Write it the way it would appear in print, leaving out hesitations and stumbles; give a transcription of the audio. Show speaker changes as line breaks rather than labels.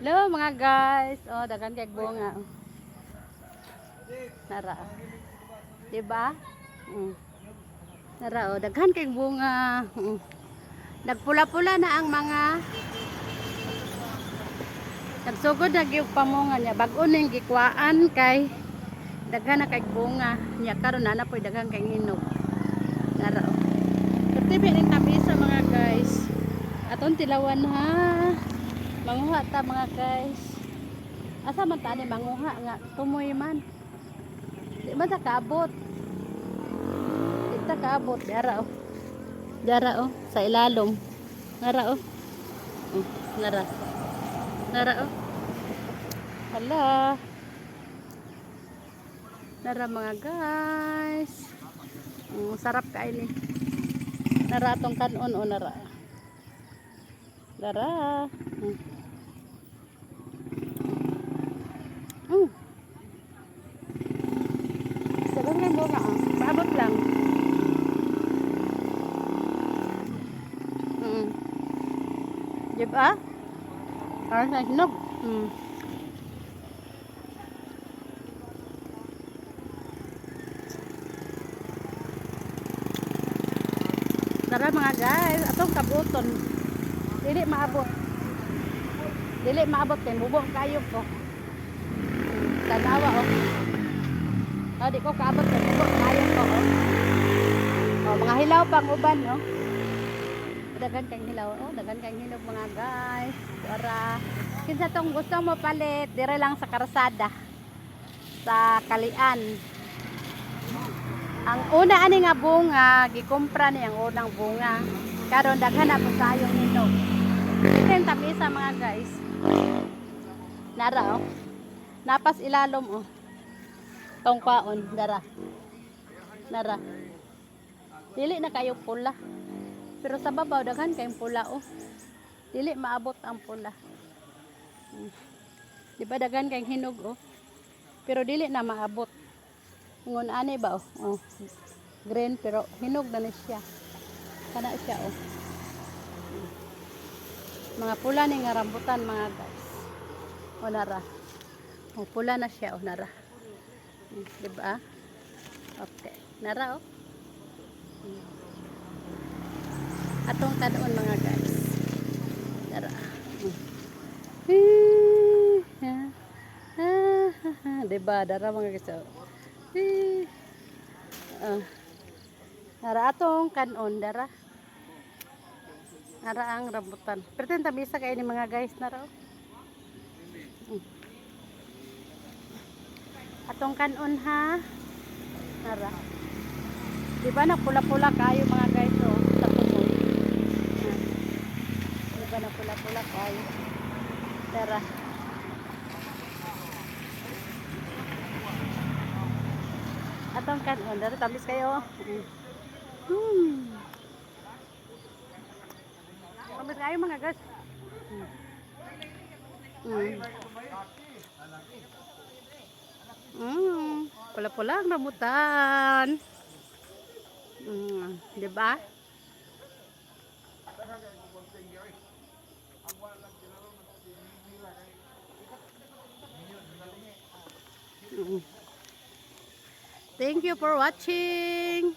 Hello mga guys. Oh, daghan kay bunga. Nara. Diba? Nara oh, daghan kay bunga. Nagpula-pula na ang mga nagsugod na gyud pamunga niya. Bag-o ning gikwaan kay daghan na kay bunga. Nya karon na poy daghan kay hinog. Nara oh. Katibi ning tamisa mga guys. Aton tilawan ha. Manguha ta mga guys. Asa man ta ni manguha nga tumoy man. Di man ta kaabot. Di ta kaabot dara oh. Dara oh sa ilalom. Nara oh. Nara. Nara oh. Hala. Nara mga guys. Sarap kain ni. Nara tong kanon o nara. Dara. Sagang lang bunga ah. Paabot lang. Diba? Parang sa hinog. Tara mga guys, atong kabuton. Dili maabot. Dili maabot kay bubong kayo ko. Tanawa oh. Oh, di ko kaabot kay bubong kayo ko oh. Oh, mga hilaw pang uban no. Dagan kang hilaw oh, dagan kang hinog mga guys. Para kinsa tong gusto mo palit, dire lang sa karsada. Sa Kalian. Ang una ani nga bunga, gikumpra ni ang unang bunga. Karon daghan na po sayong hinog. Ito yung tamisa mga guys. Nara oh. Napas ilalom oh. Tong kwaon, dara. Nara. Dili na kayo pula. Pero sa babaw daghan kayong pula oh. Dili maabot ang pula. Di ba daghan kayong hinog oh. Pero dili na maabot. Ngun ani ba oh. Oh. Green pero hinog na siya. Kana siya oh. Mga pula ni nga rambutan mga guys. O nara. O pula na siya o nara. Di ba? Okay. Nara oh. Atong kanon mga guys. Nara. Diba? Dara mga guys oh. Nara atong kanon dara. Nara ang rambutan. Pero yung tamisa kayo ni mga guys nara. Atong kanon ha. Nara. Diba na pula-pula kayo mga guys oh. Sa tumoy. Diba na pula-pula kayo. Nara. Atong kanon. Nara tamis kayo. Tamis kayo mga guys. Pula-pula ang rambutan. Diba? Thank you for watching.